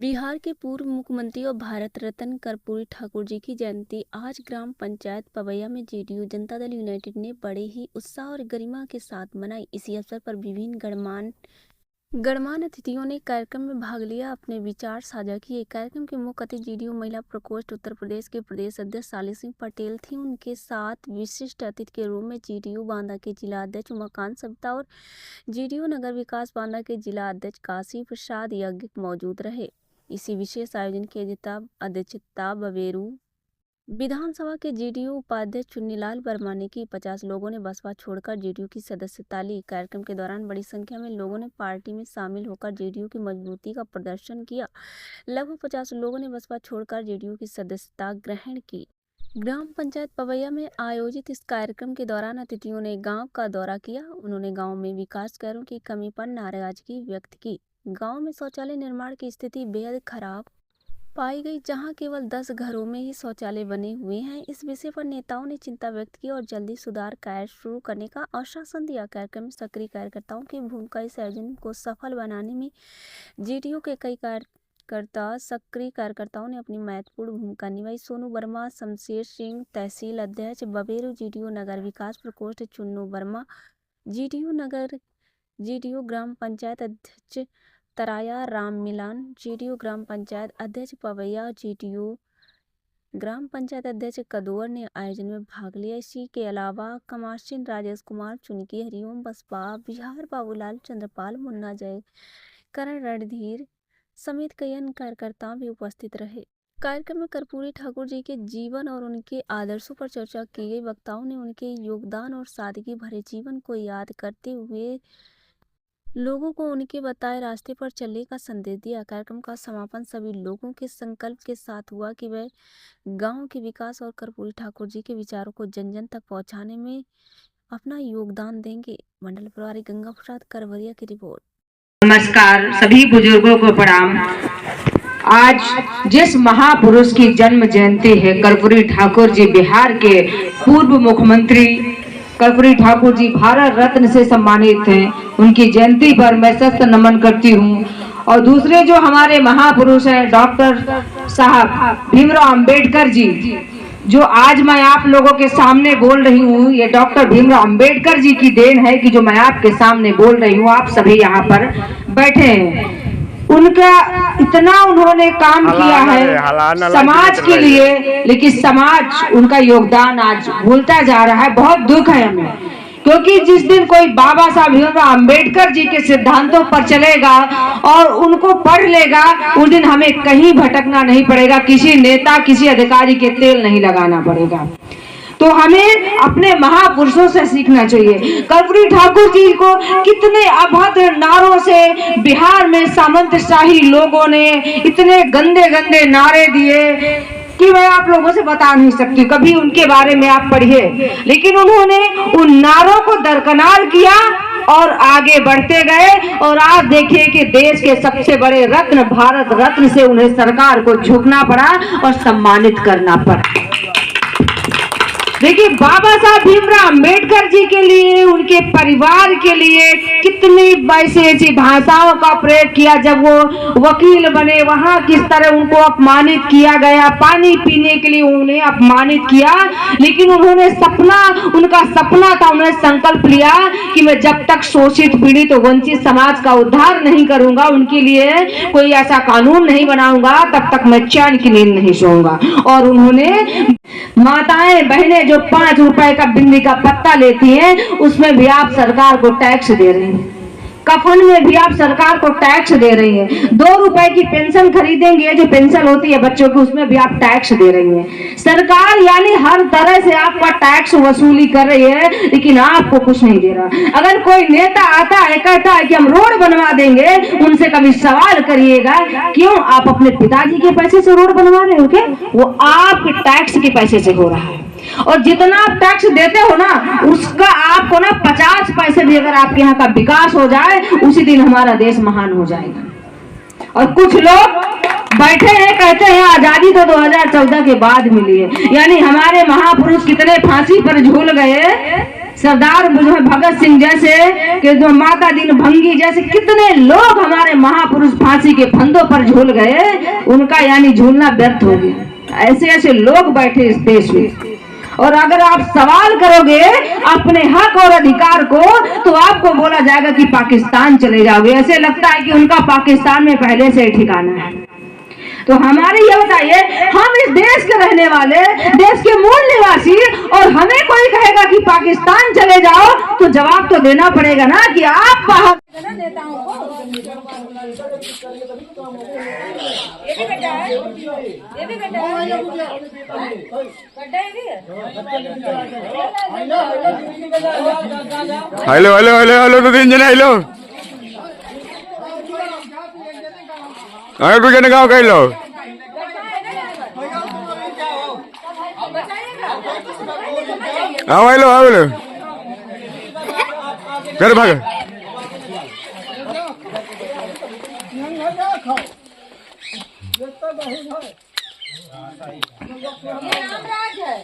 बिहार के पूर्व मुख्यमंत्री और भारत रत्न कर्पूरी ठाकुर जी की जयंती आज ग्राम पंचायत पवैया में जेडीयू जनता दल यूनाइटेड ने बड़े ही उत्साह और गरिमा के साथ मनाई। इसी अवसर पर विभिन्न गणमान्य अतिथियों ने कार्यक्रम में भाग लिया, अपने विचार साझा किए। कार्यक्रम के मुख्य अतिथि जेडीयू महिला प्रकोष्ठ उत्तर प्रदेश के प्रदेश अध्यक्ष साली सिंह पटेल थी। उनके साथ विशिष्ट अतिथि के रूप में जेडीयू बांदा के जिला अध्यक्ष उमाकांत सविता और जेडीयू नगर विकास बांदा के जिला अध्यक्ष काशी प्रसाद याज्ञिक मौजूद रहे। इसी विशेष आयोजन की अध्यक्षता बवेरू विधानसभा के जेडीयू उपाध्यक्ष चुन्नीलाल वर्मा ने की। 50 लोगों ने बसपा छोड़कर जेडीयू की सदस्यता ली। कार्यक्रम के दौरान बड़ी संख्या में लोगों ने पार्टी में शामिल होकर जेडीयू की मजबूती का प्रदर्शन किया। लगभग 50 लोगों ने बसपा छोड़कर जेडीयू की सदस्यता ग्रहण की। ग्राम पंचायत पवैया में आयोजित इस कार्यक्रम के दौरान अतिथियों ने गांव का दौरा किया। उन्होंने गांव में विकास कार्यों की कमी पर नाराजगी व्यक्त की। गांव में शौचालय निर्माण की स्थिति बेहद खराब पाई गई, जहां केवल 10 घरों में ही शौचालय बने हुए हैं। इस विषय पर नेताओं ने चिंता व्यक्त की और जल्दी सुधार कार्य शुरू करने का आश्वासन दिया। कार्यक्रम में सक्रिय कार्यकर्ताओं की भूमिका। इस आयोजन को सफल बनाने में जेडीयू के कई सक्रिय कार्यकर्ताओं ने अपनी महत्वपूर्ण भूमिका निभाई। सोनू वर्मा, शमशेर सिंह तहसील अध्यक्ष बवेरू, जेडीयू नगर विकास प्रकोष्ठ चुन्नू वर्मा, जेडीयू ग्राम पंचायत अध्यक्ष तराया राम मिलान, जेडीयू ग्राम पंचायत अध्यक्ष पवैया, जेडीयू ग्राम पंचायत अध्यक्ष कदुअर ने आयोजन में भाग लिया। इसी के अलावा कमाशिन, राजेश कुमार चुनकी, हरिओम बसपा बिहार, बाबूलाल चंद्रपाल, मुन्ना जय, करण रणधीर समेत कई अन्य कार्यकर्ता भी उपस्थित रहे। कार्यक्रम में कर्पूरी ठाकुर जी के जीवन और उनके आदर्शों पर चर्चा की गई। वक्ताओं ने उनके योगदान और सादगी भरे जीवन को याद करते हुए लोगों को उनके बताए रास्ते पर चलने का संदेश दिया। कार्यक्रम का समापन सभी लोगों के संकल्प के साथ हुआ कि वे गांव के विकास और कर्पूरी ठाकुर जी के विचारों को जन जन तक पहुंचाने में अपना योगदान देंगे। मंडल प्रभारी गंगा प्रसाद करवरिया की रिपोर्ट। नमस्कार, सभी बुजुर्गों को प्रणाम। आज जिस महापुरुष की जन्म जयंती है, कर्पूरी ठाकुर जी बिहार के पूर्व मुख्यमंत्री कर्पूरी ठाकुर जी भारत रत्न से सम्मानित हैं। उनकी जयंती पर मैं सस्त नमन करती हूँ। और दूसरे जो हमारे महापुरुष हैं, डॉक्टर साहब भीमराव अंबेडकर जी, जो आज मैं आप लोगों के सामने बोल रही हूँ, ये डॉक्टर भीमराव अंबेडकर जी की देन है कि जो मैं आपके सामने बोल रही हूँ। आप सभी यहाँ पर बैठे हैं। उनका इतना उन्होंने काम किया है समाज के लिए, लेकिन समाज उनका योगदान आज भूलता जा रहा है। बहुत दुख है हमें, क्योंकि जिस दिन कोई बाबा साहब भीमराव अंबेडकर जी के सिद्धांतों पर चलेगा और उनको पढ़ लेगा, उस दिन हमें कहीं भटकना नहीं पड़ेगा, किसी नेता किसी अधिकारी के तेल नहीं लगाना पड़ेगा। तो हमें अपने महापुरुषों से सीखना चाहिए। कर्पूरी ठाकुर जी को कितने अभद्र नारों से बिहार में सामंतशाही लोगों ने इतने गंदे गंदे नारे दिए कि मैं आप लोगों से बता नहीं सकती। कभी उनके बारे में आप पढ़िए, लेकिन उन्होंने उन नारों को दरकिनार किया और आगे बढ़ते गए। और आज देखिए कि देश के सबसे बड़े रत्न भारत रत्न से उन्हें सरकार को झुकना पड़ा और सम्मानित करना पड़ा। देखिए, बाबा साहब भीमराव अंबेडकर जी के लिए, उनके परिवार के लिए कितनी ऐसी भाषाओं का प्रयोग किया। जब वो वकील बने, वहां किस तरह उनको अपमानित किया गया, पानी पीने के लिए उन्हें अपमानित किया। लेकिन उन्होंने उनका सपना था, उन्होंने संकल्प लिया कि मैं जब तक शोषित पीड़ित तो वंचित समाज का उद्धार नहीं करूंगा, उनके लिए कोई ऐसा कानून नहीं बनाऊंगा, तब तक मैं चैन की नींद नहीं सोऊंगा। और उन्होंने माताएं बहनें जो 5 रुपए का बिंदी का पत्ता लेती हैं, उसमें भी आप सरकार को टैक्स दे रही हैं। कफन में भी आप सरकार को टैक्स दे रही हैं। 2 रुपए की पेंशन खरीदेंगे, जो पेंशन होती है बच्चों की, उसमें भी आप टैक्स दे रही हैं। सरकार यानी हर तरह से आपका टैक्स वसूली कर रही है, लेकिन आपको कुछ नहीं दे रहा। अगर कोई नेता आता है, कहता है कि हम रोड बनवा देंगे, उनसे कभी सवाल करिएगा, क्यों आप अपने पिताजी के पैसे से रोड बनवा रहे हो क्या? वो आपके टैक्स के पैसे से हो रहा है। और जितना आप टैक्स देते हो ना, उसका आपको ना 50 पैसे भी अगर आपके यहाँ का विकास हो जाए, उसी दिन हमारा देश महान हो जाएगा। और कुछ लोग बैठे हैं, कहते हैं आजादी तो 2014 के बाद मिली है। यानी हमारे महापुरुष कितने फांसी पर झूल गए, सरदार भगत सिंह जैसे कि जो माता दीन भंगी जैसे कितने लोग हमारे महापुरुष फांसी के फंदों पर झूल गए, उनका यानी झूलना व्यर्थ हो गया। ऐसे ऐसे लोग बैठे इस देश में, और अगर आप सवाल करोगे अपने हक और अधिकार को तो आपको बोला जाएगा कि पाकिस्तान चले जाओगे। ऐसे लगता है कि उनका पाकिस्तान में पहले से ही ठिकाना है। तो हमारे ये बताइए, हम इस देश के रहने वाले, देश के मूल निवासी, और हमें कोई कहेगा कि पाकिस्तान चले जाओ तो जवाब तो देना पड़ेगा ना कि आप बाहर नेताओं को। हेलो हेलो हेलो हेलो तो 3 जने हेलो अरे तुझे गाँव कह लो हाँ हेलो हेलो घर भाग ये रामराज है।